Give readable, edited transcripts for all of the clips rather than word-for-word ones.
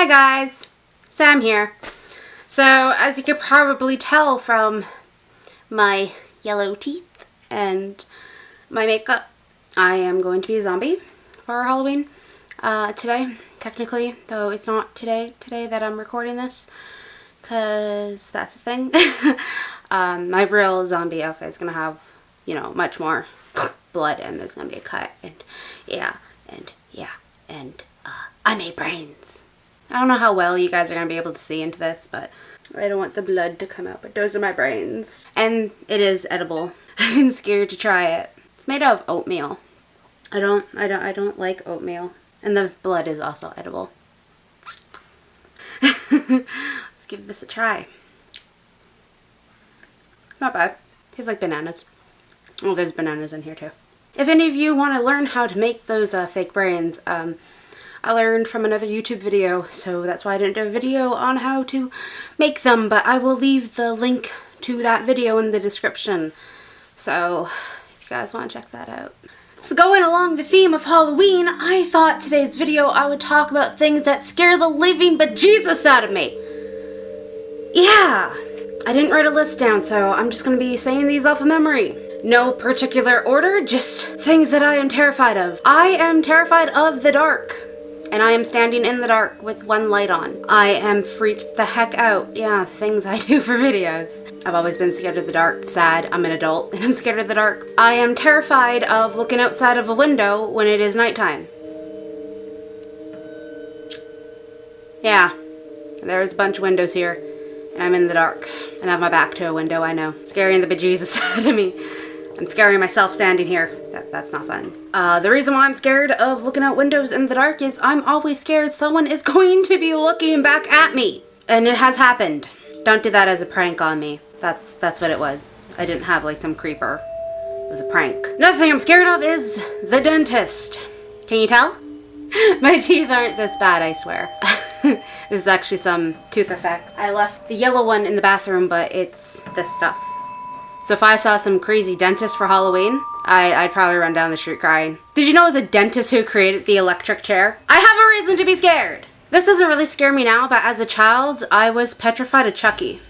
Hi guys, Sam here. So as you could probably tell from my yellow teeth and my makeup, I am going to be a zombie for Halloween today, technically, though it's not today that I'm recording this, because that's the thing. My real zombie outfit is going to have, you know, much more blood, and there's going to be a cut, and I made brains. I don't know how well you guys are going to be able to see into this, but I don't want the blood to come out, but those are my brains. And it is edible. I've been scared to try it. It's made out of oatmeal. I don't like oatmeal. And the blood is also edible. Let's give this a try. Not bad. Tastes like bananas. Oh, there's bananas in here too. If any of you want to learn how to make those fake brains, I learned from another YouTube video, so that's why I didn't do a video on how to make them, but I will leave the link to that video in the description. So, if you guys want to check that out. So going along the theme of Halloween, I thought today's video I would talk about things that scare the living bejesus out of me. Yeah, I didn't write a list down, so I'm just going to be saying these off of memory. No particular order, just things that I am terrified of. I am terrified of the dark. And I am standing in the dark with one light on. I am freaked the heck out. Yeah, things I do for videos. I've always been scared of the dark. Sad, I'm an adult and I'm scared of the dark. I am terrified of looking outside of a window when it is nighttime. Yeah, there's a bunch of windows here and I'm in the dark. And I have my back to a window, I know. Scaring the bejesus out of me. I'm scaring myself standing here. That's not fun. The reason why I'm scared of looking out windows in the dark is I'm always scared someone is going to be looking back at me. And it has happened. Don't do that as a prank on me. That's what it was. I didn't have like some creeper. It was a prank. Another thing I'm scared of is the dentist. Can you tell? My teeth aren't this bad, I swear. This is actually some tooth effects. I left the yellow one in the bathroom, but it's this stuff. So if I saw some crazy dentist for Halloween, I'd probably run down the street crying. Did you know it was a dentist who created the electric chair? I have a reason to be scared. This doesn't really scare me now, but as a child, I was petrified of Chucky.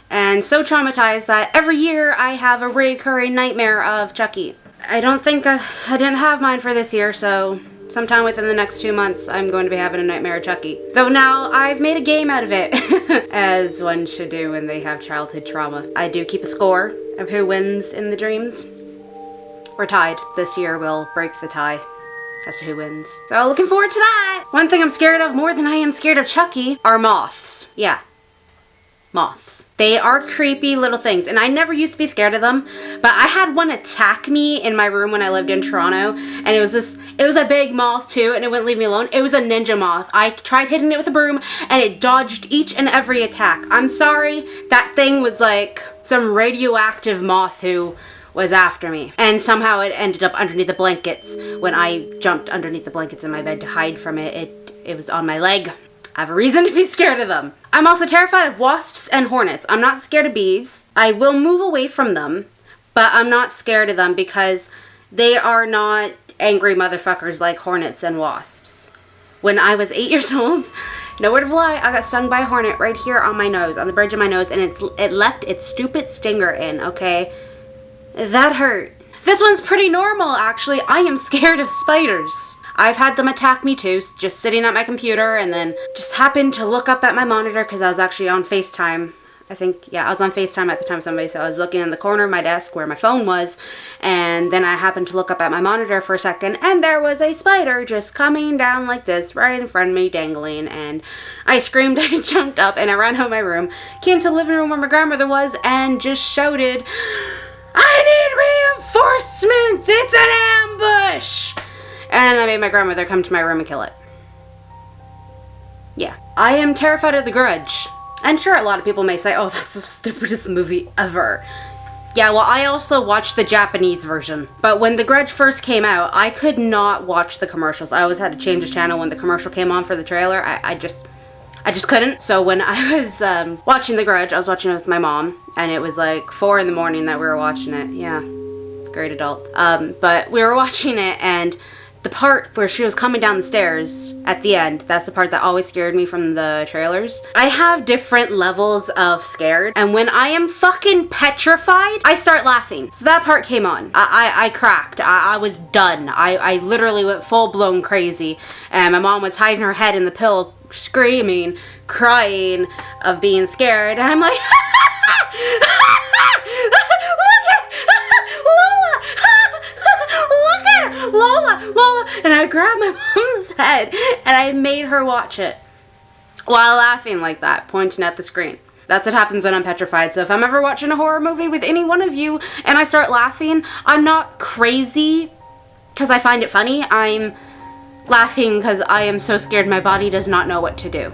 And so traumatized that every year I have a recurring nightmare of Chucky. I don't think I didn't have mine for this year, so sometime within the next 2 months, I'm going to be having a nightmare of Chucky. Though now, I've made a game out of it, as one should do when they have childhood trauma. I do keep a score of who wins in the dreams. We're tied. This year we'll break the tie as to who wins. So looking forward to that! One thing I'm scared of more than I am scared of Chucky are moths. Yeah. Moths. They are creepy little things, and I never used to be scared of them, but I had one attack me in my room when I lived in Toronto, and it was a big moth too, and it wouldn't leave me alone. It was a ninja moth. I tried hitting it with a broom, and it dodged each and every attack. I'm sorry, that thing was like some radioactive moth who was after me, and somehow it ended up underneath the blankets. When I jumped underneath the blankets in my bed to hide from it, it was on my leg. I have a reason to be scared of them. I'm also terrified of wasps and hornets. I'm not scared of bees. I will move away from them, but I'm not scared of them because they are not angry motherfuckers like hornets and wasps. When I was 8 years old, no word of a lie, I got stung by a hornet right here on my nose, on the bridge of my nose, and it left its stupid stinger in, okay? That hurt. This one's pretty normal, actually. I am scared of spiders. I've had them attack me too, just sitting at my computer, and then just happened to look up at my monitor because I was actually on FaceTime. I was on FaceTime at the time, so I was looking in the corner of my desk where my phone was, and then I happened to look up at my monitor for a second, and there was a spider just coming down like this, right in front of me, dangling, and I screamed, I jumped up, and I ran out of my room, came to the living room where my grandmother was, and just shouted, "I need reinforcements! It's an ambush!" And I made my grandmother come to my room and kill it. Yeah. I am terrified of The Grudge. And sure, a lot of people may say, oh, that's the stupidest movie ever. Yeah, well, I also watched the Japanese version. But when The Grudge first came out, I could not watch the commercials. I always had to change the channel when the commercial came on for the trailer. I just couldn't. So when I was watching The Grudge, I was watching it with my mom. And it was like 4 in the morning that we were watching it. Yeah, it's great adults. But we were watching it, and the part where she was coming down the stairs at the end, that's the part that always scared me from the trailers. I have different levels of scared, and when I am fucking petrified, I start laughing. So that part came on. I cracked. I was done. I literally went full-blown crazy, and my mom was hiding her head in the pillow, screaming, crying of being scared, and I'm like, Lola, and I grabbed my mom's head and I made her watch it while laughing like that, pointing at the screen. That's what happens when I'm petrified. So if I'm ever watching a horror movie with any one of you and I start laughing, I'm not crazy because I find it funny. I'm laughing because I am so scared my body does not know what to do.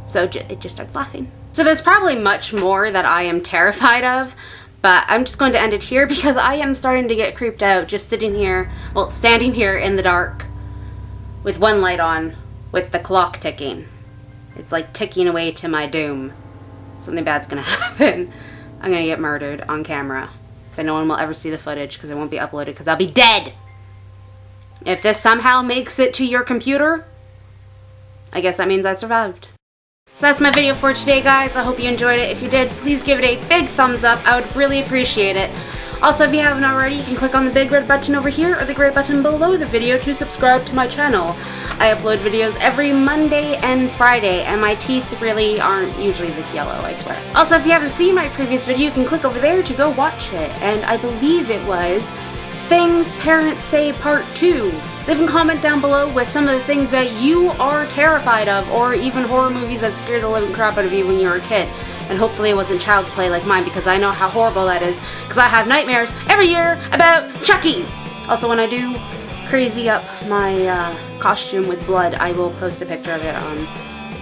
So it just starts laughing. So there's probably much more that I am terrified of, but I'm just going to end it here because I am starting to get creeped out just sitting here, well, standing here in the dark with one light on with the clock ticking. It's like ticking away to my doom. Something bad's gonna happen. I'm gonna get murdered on camera. But no one will ever see the footage because it won't be uploaded because I'll be dead. If this somehow makes it to your computer, I guess that means I survived. So that's my video for today, guys. I hope you enjoyed it. If you did, please give it a big thumbs up. I would really appreciate it. Also, if you haven't already, you can click on the big red button over here or the gray button below the video to subscribe to my channel. I upload videos every Monday and Friday, and my teeth really aren't usually this yellow, I swear. Also, if you haven't seen my previous video, you can click over there to go watch it. And I believe it was Things Parents Say Part 2. Leave a comment down below with some of the things that you are terrified of, or even horror movies that scared the living crap out of you when you were a kid. And hopefully it wasn't Child's Play like mine, because I know how horrible that is, because I have nightmares every year about Chucky. Also, when I do crazy up my costume with blood, I will post a picture of it on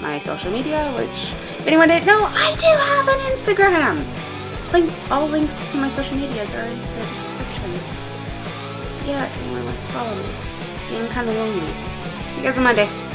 my social media, which, if anyone didn't know, I do have an Instagram. All links to my social medias are in the description. Yeah, if anyone wants to follow me. Getting kind of lonely. See you guys on Monday.